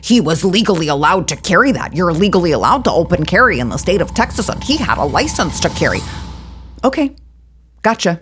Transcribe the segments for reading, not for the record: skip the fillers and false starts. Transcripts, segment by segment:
he was legally allowed to carry that. You're legally allowed to open carry in the state of Texas, and he had a license to carry. Okay, gotcha.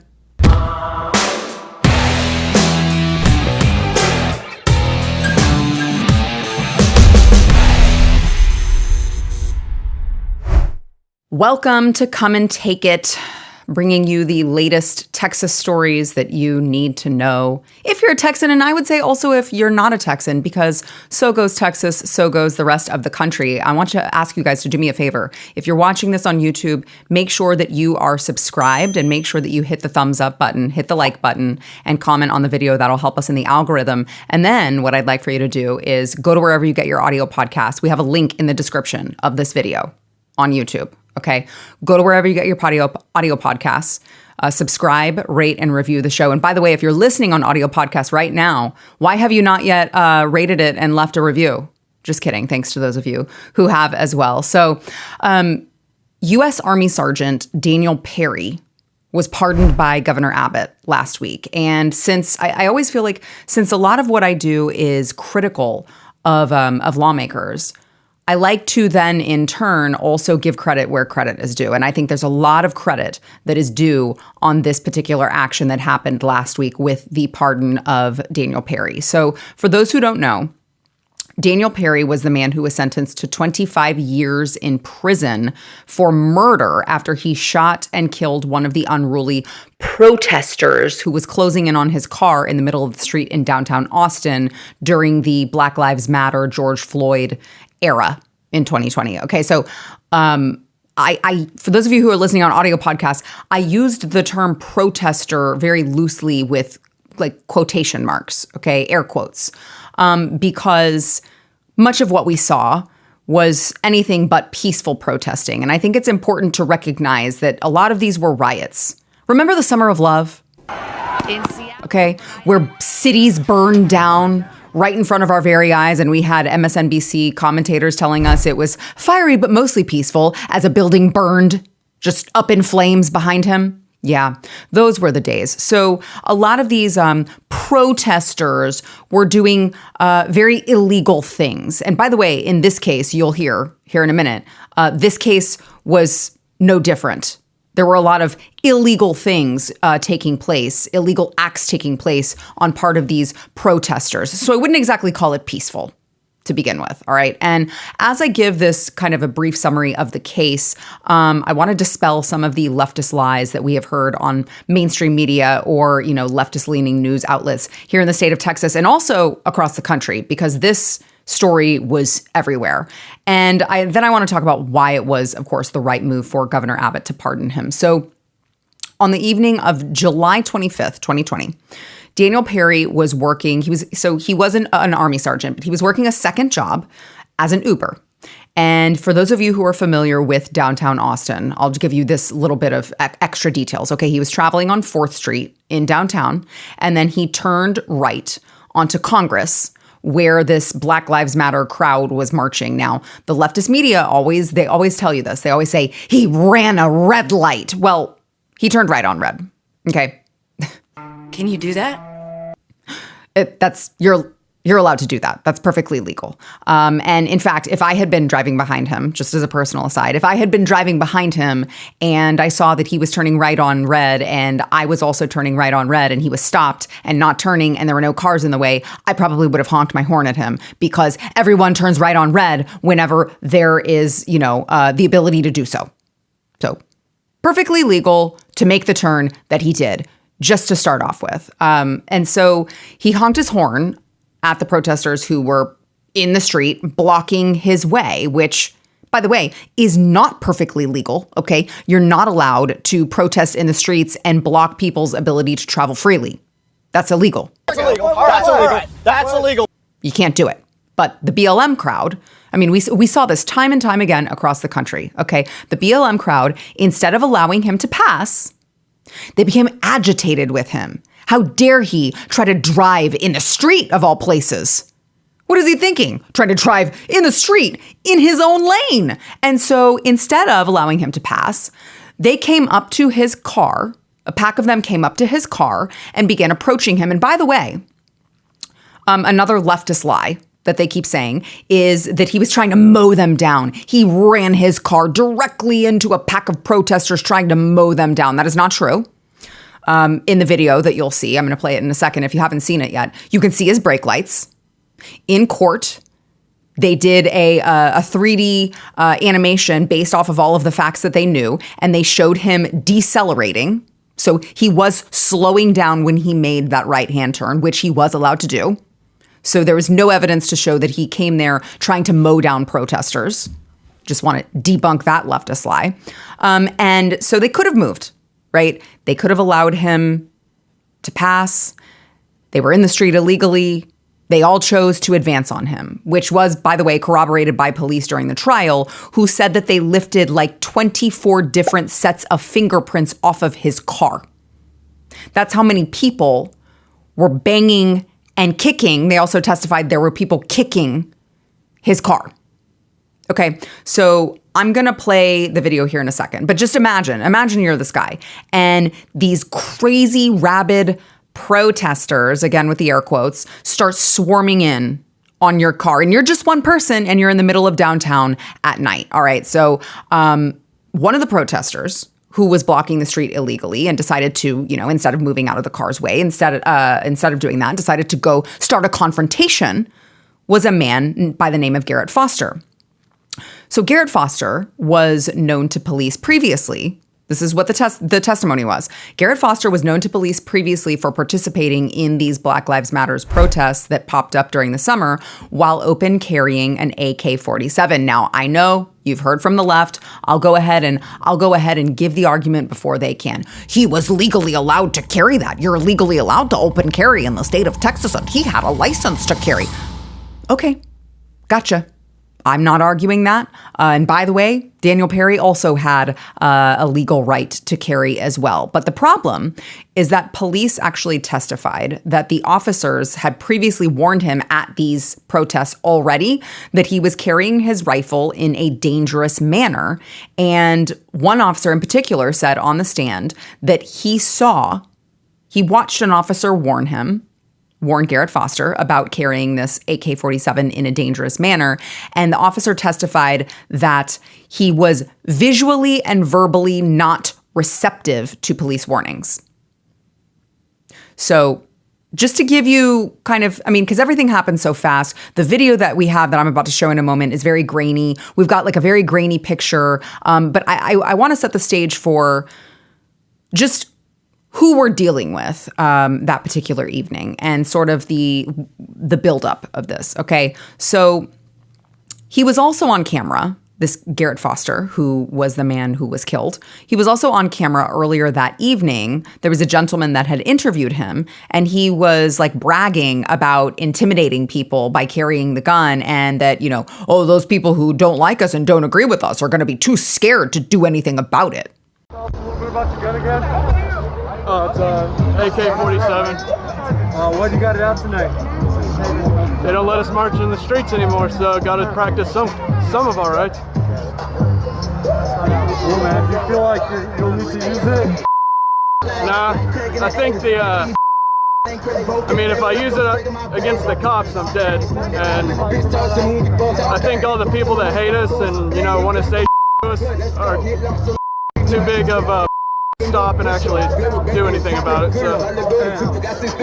Welcome to Come and Take It, bringing you the latest Texas stories that you need to know if you're a Texan, and I would say also if you're not a Texan, because so goes Texas, so goes the rest of the country. I want to ask you guys to do me a favor. If you're watching this on YouTube, make sure that you are subscribed and make sure that you hit the thumbs up button, hit the like button, and comment on the video. That'll help us in the algorithm. And then what I'd like for you to do is go to wherever you get your audio podcasts. We have a link in the description of this video on YouTube. Okay, go to wherever you get your audio podcasts, subscribe, rate, and review the show. And by the way, if you're listening on audio podcasts right now, why have you not yet rated it and left a review? Just kidding. Thanks to those of you who have as well. So U.S. Army Sergeant Daniel Perry was pardoned by Governor Abbott last week. And since I always feel like since a lot of what I do is critical of lawmakers, I like to then, in turn, also give credit where credit is due. And I think there's a lot of credit that is due on this particular action that happened last week with the pardon of Daniel Perry. So for those who don't know, Daniel Perry was the man who was sentenced to 25 years in prison for murder after he shot and killed one of the unruly protesters who was closing in on his car in the middle of the street in downtown Austin during the Black Lives Matter, George Floyd era in 2020. Okay, so I for those of you who are listening on audio podcasts, I used the term protester very loosely with like quotation marks, okay, air quotes, because much of what we saw was anything but peaceful protesting. And I think it's important to recognize that a lot of these were riots. Remember the Summer of Love? Okay, where cities burned down right in front of our very eyes, and we had MSNBC commentators telling us it was fiery but mostly peaceful as a building burned just up in flames behind him. Yeah, those were the days. So a lot of these protesters were doing very illegal things. And by the way, in this case, you'll hear here in a minute, this case was no different. There were a lot of illegal things taking place, illegal acts taking place on part of these protesters. So I wouldn't exactly call it peaceful to begin with, all right? And as I give this kind of a brief summary of the case, I want to dispel some of the leftist lies that we have heard on mainstream media or, you know, leftist-leaning news outlets here in the state of Texas and also across the country, because this story was everywhere. And then I want to talk about why it was, of course, the right move for Governor Abbott to pardon him. So on the evening of July 25th, 2020, Daniel Perry was working. He wasn't an Army sergeant, but he was working a second job as an Uber. And for those of you who are familiar with downtown Austin, I'll just give you this little bit of extra details. Okay, he was traveling on 4th Street in downtown, and then he turned right onto Congress, where this Black Lives Matter crowd was marching. Now, the leftist media they always tell you this. They always say, he ran a red light. Well, he turned right on red. Okay. Can you do that? You're allowed to do that. That's perfectly legal. And in fact, if I had been driving behind him, just as a personal aside, if I had been driving behind him and I saw that he was turning right on red and I was also turning right on red and he was stopped and not turning and there were no cars in the way, I probably would have honked my horn at him, because everyone turns right on red whenever there is, the ability to do so. So perfectly legal to make the turn that he did, just to start off with. And so he honked his horn at the protesters who were in the street blocking his way, which, by the way, is not perfectly legal, okay? You're not allowed to protest in the streets and block people's ability to travel freely. That's illegal. That's illegal. That's illegal. That's illegal. You can't do it. But the BLM crowd, I mean, we saw this time and time again across the country, okay? The BLM crowd, instead of allowing him to pass, they became agitated with him. How dare he try to drive in the street of all places? What is he thinking? Trying to drive in the street in his own lane. And so instead of allowing him to pass, they came up to his car. A pack of them came up to his car and began approaching him. And by the way, another leftist lie that they keep saying is that he was trying to mow them down. He ran his car directly into a pack of protesters trying to mow them down. That is not true. In the video that you'll see, I'm going to play it in a second if you haven't seen it yet, you can see his brake lights. In court, they did a 3D animation based off of all of the facts that they knew, and they showed him decelerating. So he was slowing down when he made that right-hand turn, which he was allowed to do. So there was no evidence to show that he came there trying to mow down protesters. Just want to debunk that leftist lie. And so they could have moved, right? They could have allowed him to pass. They were in the street illegally. They all chose to advance on him, which was, by the way, corroborated by police during the trial, who said that they lifted like 24 different sets of fingerprints off of his car. That's how many people were banging and kicking. They also testified there were people kicking his car. Okay, so I'm going to play the video here in a second, but just imagine you're this guy and these crazy, rabid protesters, again with the air quotes, start swarming in on your car and you're just one person and you're in the middle of downtown at night. All right, so one of the protesters who was blocking the street illegally and decided to, instead of moving out of the car's way, instead of doing that, decided to go start a confrontation, was a man by the name of Garrett Foster. So Garrett Foster was known to police previously. This is what the testimony was. Garrett Foster was known to police previously for participating in these Black Lives Matters protests that popped up during the summer while open carrying an AK-47. Now, I know you've heard from the left. I'll go ahead and give the argument before they can. He was legally allowed to carry that. You're legally allowed to open carry in the state of Texas, and he had a license to carry. Okay, gotcha. I'm not arguing that. And by the way, Daniel Perry also had a legal right to carry as well. But the problem is that police actually testified that the officers had previously warned him at these protests already that he was carrying his rifle in a dangerous manner. And one officer in particular said on the stand that he watched an officer warn Garrett Foster about carrying this AK-47 in a dangerous manner. And the officer testified that he was visually and verbally not receptive to police warnings. So just to give you because everything happened so fast, the video that we have that I'm about to show in a moment is very grainy. We've got like a very grainy picture. But I want to set the stage for just who we're dealing with that particular evening and sort of the buildup of this, okay? So he was also on camera, this Garrett Foster, who was the man who was killed. He was also on camera earlier that evening. There was a gentleman that had interviewed him, and he was like bragging about intimidating people by carrying the gun and that, those people who don't like us and don't agree with us are going to be too scared to do anything about it. Tell us a little bit about your gun again. It's AK-47. What you got it out tonight? They don't let us march in the streets anymore, so got to practice some of our rights. Well, man, do you feel like you'll need to use it? Nah, I think if I use it against the cops, I'm dead. And I think all the people that hate us and, want to say to us are too big of a stop and actually do anything about it. So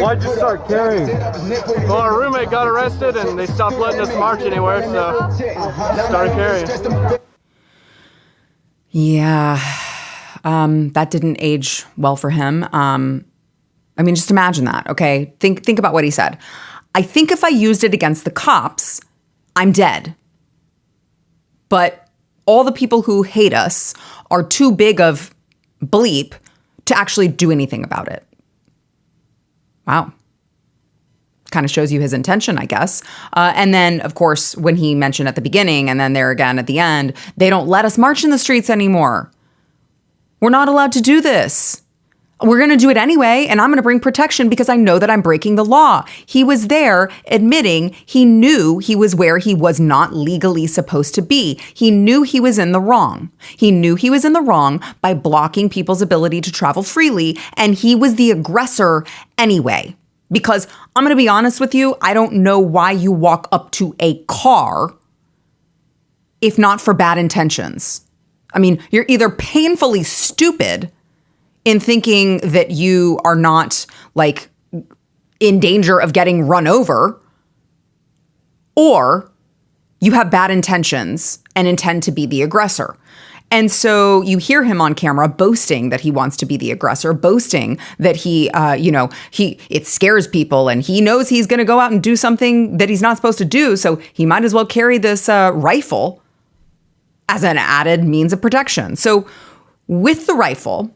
why'd you start carrying? Well, our roommate got arrested and they stopped letting us march anywhere, so started carrying. Yeah, that didn't age well for him. Just imagine that, okay? Think about what he said. I think if I used it against the cops, I'm dead. But all the people who hate us are too big of bleep to actually do anything about it. Wow. Kind of shows you his intention, I guess. And then, of course, when he mentioned at the beginning and then there again at the end, they don't let us march in the streets anymore. We're not allowed to do this. We're going to do it anyway, and I'm going to bring protection because I know that I'm breaking the law. He was there admitting he knew he was where he was not legally supposed to be. He knew he was in the wrong. He knew he was in the wrong by blocking people's ability to travel freely, and he was the aggressor anyway. Because I'm going to be honest with you, I don't know why you walk up to a car if not for bad intentions. I mean, you're either painfully stupid in thinking that you are not like in danger of getting run over, or you have bad intentions and intend to be the aggressor. And so you hear him on camera boasting that he wants to be the aggressor, boasting that it scares people and he knows he's going to go out and do something that he's not supposed to do. So he might as well carry this rifle as an added means of protection. So with the rifle,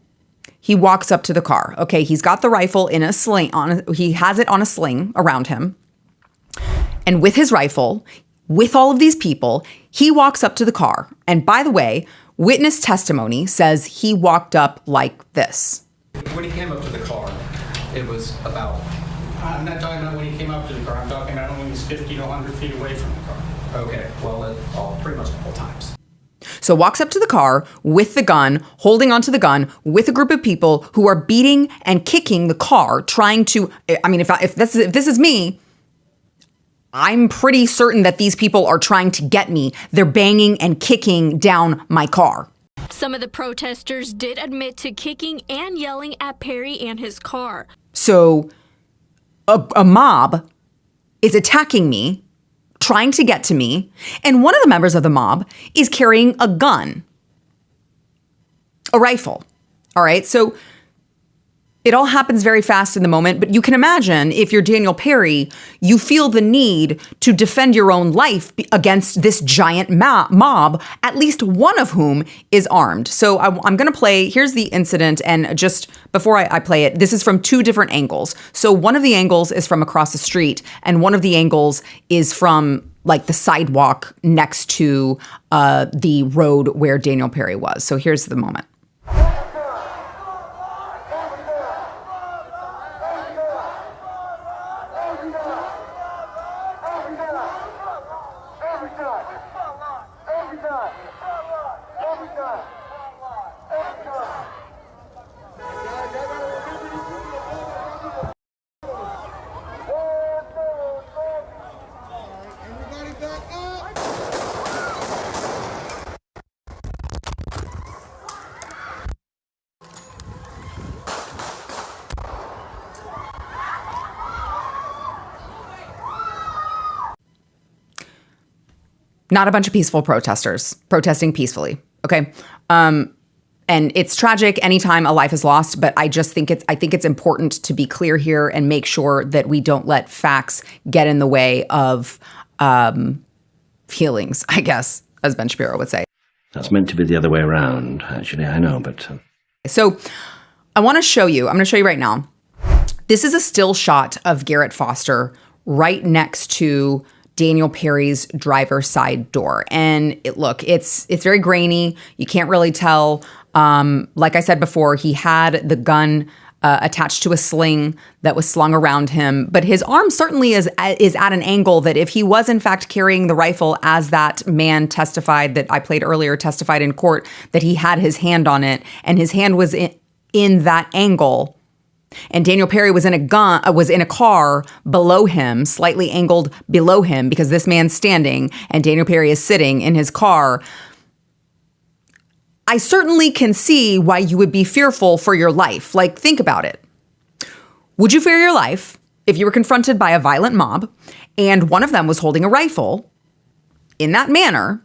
he walks up to the car. Okay, he's got the rifle in a sling. He has it on a sling around him. And with his rifle, with all of these people, he walks up to the car. And by the way, witness testimony says he walked up like this. When he came up to the car, it was about, I'm not talking about when he came up to the car, I'm talking about when he was 50 to 100 feet away from the car. Okay, well, pretty much the whole times. So walks up to the car with the gun, holding onto the gun with a group of people who are beating and kicking the car, trying to, I mean, if this is me, I'm pretty certain that these people are trying to get me. They're banging and kicking down my car. Some of the protesters did admit to kicking and yelling at Perry and his car. So a mob is attacking me, trying to get to me, and one of the members of the mob is carrying a gun, a rifle. All right, so it all happens very fast in the moment, but you can imagine if you're Daniel Perry, you feel the need to defend your own life against this giant mob, at least one of whom is armed. So I'm going to play, here's the incident, and just before I play it, this is from two different angles. So one of the angles is from across the street, and one of the angles is from like the sidewalk next to the road where Daniel Perry was. So here's the moment. Not a bunch of peaceful protesters protesting peacefully. Okay. And it's tragic anytime a life is lost, but I think it's important to be clear here and make sure that we don't let facts get in the way of feelings, I guess, as Ben Shapiro would say. That's meant to be the other way around, actually, I know, but... So I'm going to show you right now. This is a still shot of Garrett Foster right next to Daniel Perry's driver's side door. And it's very grainy. You can't really tell. Like I said before, he had the gun attached to a sling that was slung around him, but his arm certainly is at an angle that if he was in fact carrying the rifle, as that man testified that I played earlier, testified in court, that he had his hand on it and his hand was in that angle. And Daniel Perry was in a car below him, slightly angled below him, because this man's standing and Daniel Perry is sitting in his car. I certainly can see why you would be fearful for your life. Like, think about it. Would you fear your life if you were confronted by a violent mob and one of them was holding a rifle in that manner,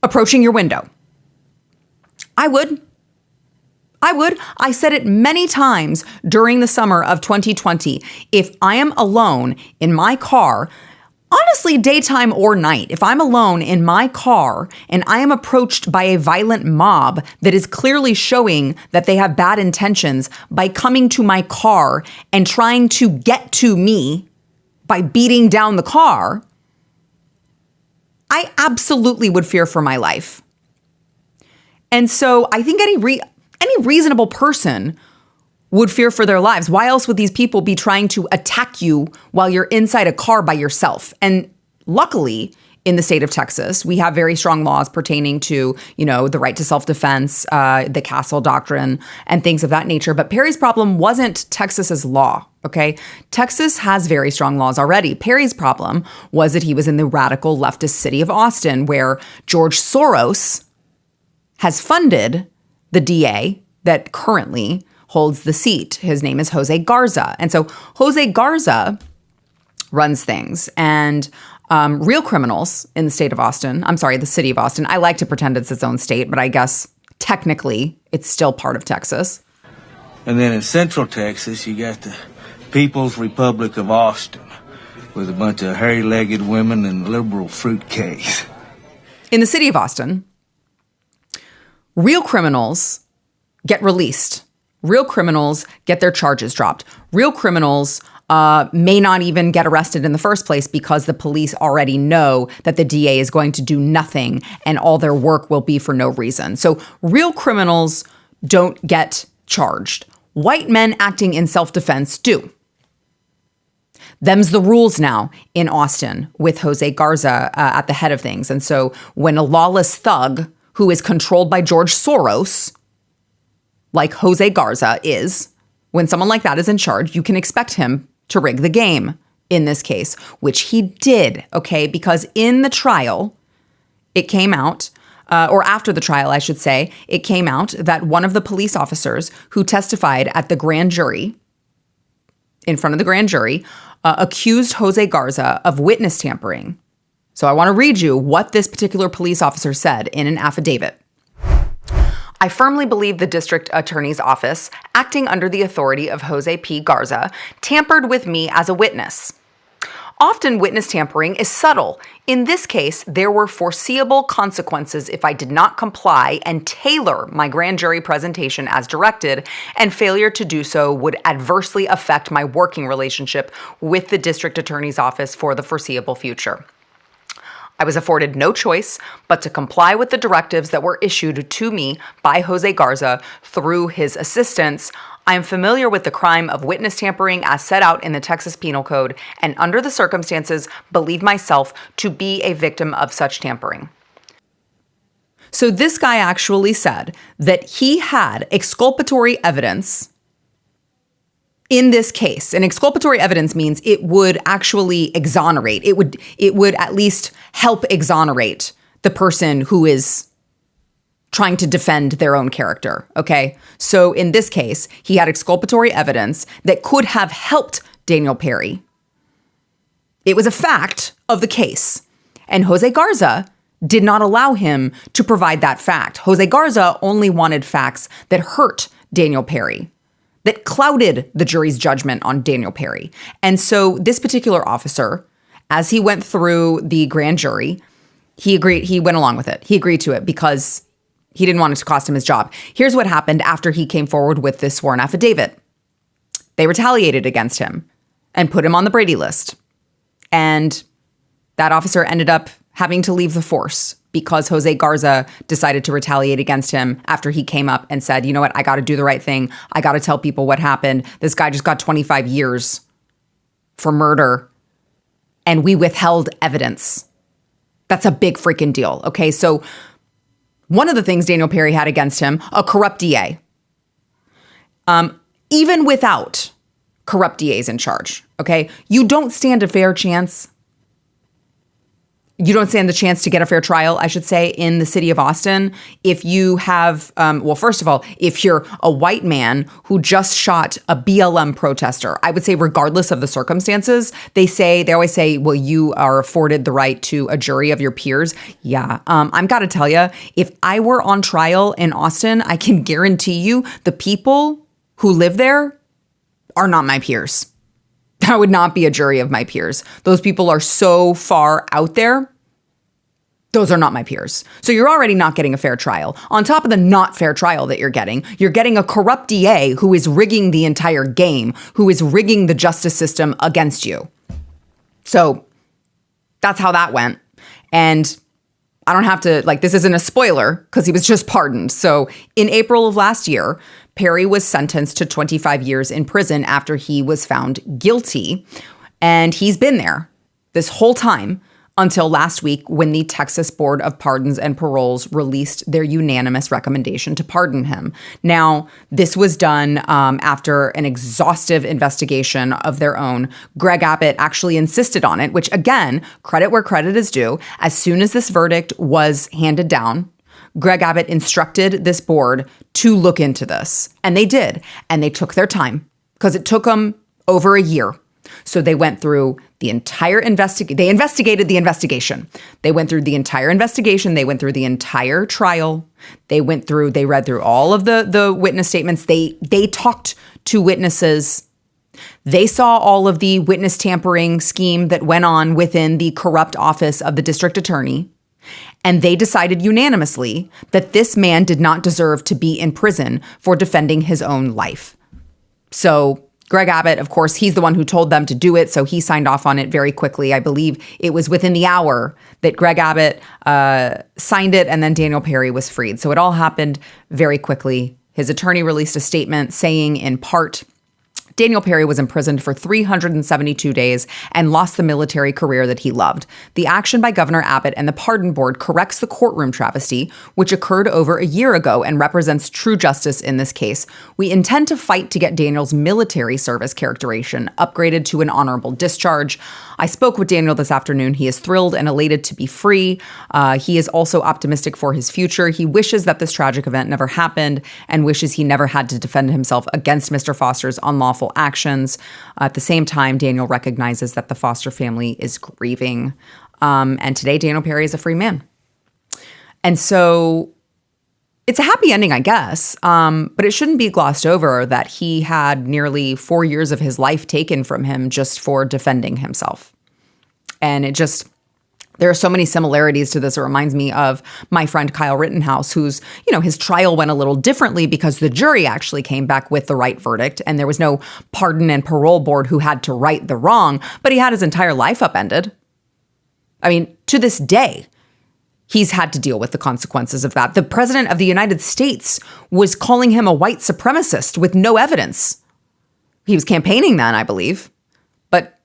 approaching your window? I would. I said it many times during the summer of 2020. If I am alone in my car, honestly, daytime or night, if I'm alone in my car and I am approached by a violent mob that is clearly showing that they have bad intentions by coming to my car and trying to get to me by beating down the car, I absolutely would fear for my life. And so I think any reasonable person would fear for their lives. Why else would these people be trying to attack you while you're inside a car by yourself? And luckily, in the state of Texas. We have very strong laws pertaining to, the right to self-defense, the Castle Doctrine, and things of that nature. But Perry's problem wasn't Texas's law, okay? Texas has very strong laws already. Perry's problem was that he was in the radical leftist city of Austin, where George Soros has funded the DA that currently holds the seat. His name is Jose Garza. And so Jose Garza runs things, and real criminals in the city of Austin. I like to pretend it's its own state, but I guess technically it's still part of Texas. And then in central Texas, you got the People's Republic of Austin with a bunch of hairy-legged women and liberal fruitcakes. In the city of Austin, real criminals get released. Real criminals get their charges dropped. Real criminals may not even get arrested in the first place because the police already know that the DA is going to do nothing and all their work will be for no reason. So real criminals don't get charged. White men acting in self-defense do. Them's the rules now in Austin with Jose Garza at the head of things. And so when a lawless thug who is controlled by George Soros, like Jose Garza is, when someone like that is in charge, you can expect him to rig the game in this case, which he did, okay? Because in the trial, it came out, or after the trial, I should say, it came out that one of the police officers who testified at the grand jury, in front of the grand jury, accused Jose Garza of witness tampering. So I want to read you what this particular police officer said in an affidavit. I firmly believe the district attorney's office, acting under the authority of Jose P. Garza, tampered with me as a witness. Often witness tampering is subtle. In this case, there were foreseeable consequences if I did not comply and tailor my grand jury presentation as directed, and failure to do so would adversely affect my working relationship with the district attorney's office for the foreseeable future. I was afforded no choice but to comply with the directives that were issued to me by Jose Garza through his assistants. I am familiar with the crime of witness tampering as set out in the Texas Penal Code, and under the circumstances, believe myself to be a victim of such tampering. So this guy actually said that he had exculpatory evidence in this case. And exculpatory evidence means it would actually exonerate. It would at least help exonerate the person who is trying to defend their own character, okay? So in this case, he had exculpatory evidence that could have helped Daniel Perry. It was a fact of the case. And Jose Garza did not allow him to provide that fact. Jose Garza only wanted facts that hurt Daniel Perry, that clouded the jury's judgment on Daniel Perry. And so this particular officer, as he went through the grand jury, he went along with it. He agreed to it because he didn't want it to cost him his job. Here's what happened after he came forward with this sworn affidavit. They retaliated against him and put him on the Brady list. And that officer ended up having to leave the force because Jose Garza decided to retaliate against him after he came up and said, you know what, I got to do the right thing. I got to tell people what happened. This guy just got 25 years for murder, and we withheld evidence. That's a big freaking deal, okay? So one of the things Daniel Perry had against him, a corrupt DA. Even without corrupt DAs in charge, okay? You don't stand a fair chance. You don't stand the chance to get a fair trial, I should say, in the city of Austin if you have, first of all, if you're a white man who just shot a BLM protester. I would say regardless of the circumstances, they always say, well, you are afforded the right to a jury of your peers. Yeah, I've got to tell you, if I were on trial in Austin, I can guarantee you the people who live there are not my peers. That would not be a jury of my peers. Those people are so far out there. Those are not my peers. So you're already not getting a fair trial. On top of the not fair trial that you're getting a corrupt DA who is rigging the entire game, who is rigging the justice system against you. So that's how that went. And I don't have to, this isn't a spoiler because he was just pardoned. So in April of last year, Perry was sentenced to 25 years in prison after he was found guilty. And he's been there this whole time until last week when the Texas Board of Pardons and Paroles released their unanimous recommendation to pardon him. Now, this was done after an exhaustive investigation of their own. Greg Abbott actually insisted on it, which again, credit where credit is due. As soon as this verdict was handed down, Greg Abbott instructed this board to look into this. And they did. And they took their time because it took them over a year. So they went through the entire they investigated the investigation. They went through the entire investigation. They went through the entire trial. They read through all of the witness statements. They talked to witnesses. They saw all of the witness tampering scheme that went on within the corrupt office of the district attorney. And they decided unanimously that this man did not deserve to be in prison for defending his own life. So Greg Abbott, of course, he's the one who told them to do it, so he signed off on it very quickly. I believe it was within the hour that Greg Abbott signed it, and then Daniel Perry was freed. So it all happened very quickly. His attorney released a statement saying, in part, Daniel Perry was imprisoned for 372 days and lost the military career that he loved. The action by Governor Abbott and the Pardon Board corrects the courtroom travesty, which occurred over a year ago and represents true justice in this case. We intend to fight to get Daniel's military service characterization upgraded to an honorable discharge. I spoke with Daniel this afternoon. He is thrilled and elated to be free. He is also optimistic for his future. He wishes that this tragic event never happened and wishes he never had to defend himself against Mr. Foster's unlawful actions. At the same time, Daniel recognizes that the Foster family is grieving. And today, Daniel Perry is a free man. And so it's a happy ending, I guess. But it shouldn't be glossed over that he had nearly 4 years of his life taken from him just for defending himself. And there are so many similarities to this. It reminds me of my friend Kyle Rittenhouse, whose, his trial went a little differently because the jury actually came back with the right verdict and there was no pardon and parole board who had to right the wrong, but he had his entire life upended. I mean, to this day, he's had to deal with the consequences of that. The president of the United States was calling him a white supremacist with no evidence. He was campaigning then, I believe. But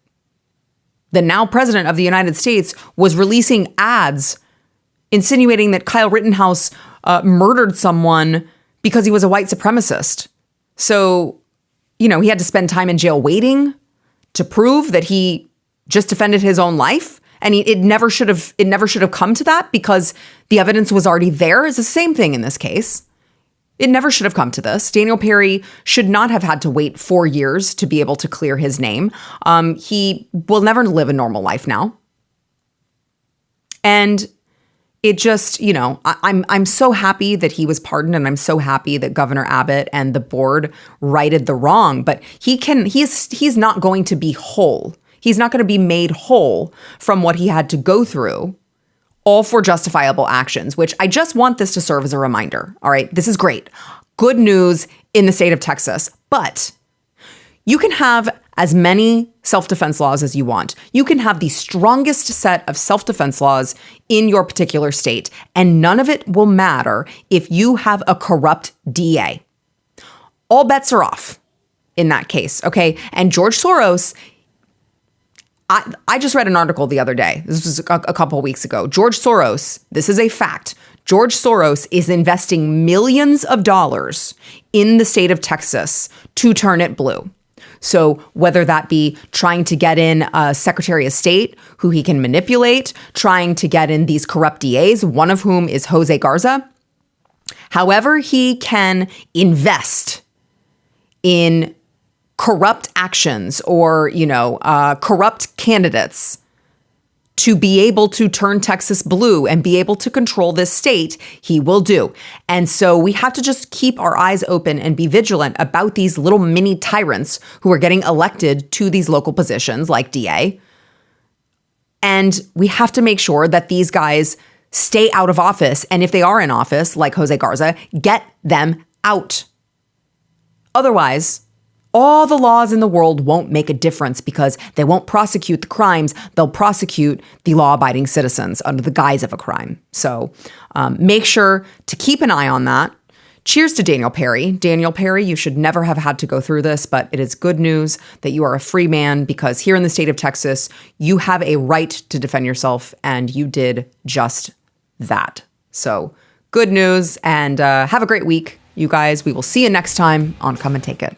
the now president of the United States was releasing ads insinuating that Kyle Rittenhouse murdered someone because he was a white supremacist. So, he had to spend time in jail waiting to prove that he just defended his own life. And it never should have come to that because the evidence was already there. It's the same thing in this case. It never should have come to this. Daniel Perry should not have had to wait 4 years to be able to clear his name. He will never live a normal life now. And it just, I'm so happy that he was pardoned, and I'm so happy that Governor Abbott and the board righted the wrong. But he's not going to be whole. He's not going to be made whole from what he had to go through, all for justifiable actions, which I just want this to serve as a reminder. All right, this is great. Good news in the state of Texas. But you can have as many self-defense laws as you want. You can have the strongest set of self-defense laws in your particular state, and none of it will matter if you have a corrupt DA. All bets are off in that case, okay? And George Soros, I just read an article the other day. This was a couple of weeks ago. George Soros, this is a fact. George Soros is investing millions of dollars in the state of Texas to turn it blue. So whether that be trying to get in a Secretary of State who he can manipulate, trying to get in these corrupt DAs, one of whom is Jose Garza, however he can invest in corrupt actions or, corrupt candidates to be able to turn Texas blue and be able to control this state, he will do. And so we have to just keep our eyes open and be vigilant about these little mini tyrants who are getting elected to these local positions like DA. And we have to make sure that these guys stay out of office. And if they are in office, like Jose Garza, get them out. Otherwise, all the laws in the world won't make a difference because they won't prosecute the crimes. They'll prosecute the law-abiding citizens under the guise of a crime. So make sure to keep an eye on that, Cheers to Daniel Perry. Daniel Perry, you should never have had to go through this, but it is good news that you are a free man because here in the state of Texas, you have a right to defend yourself, and you did just that. So good news, and have a great week, you guys. We will see you next time on Come and Take It.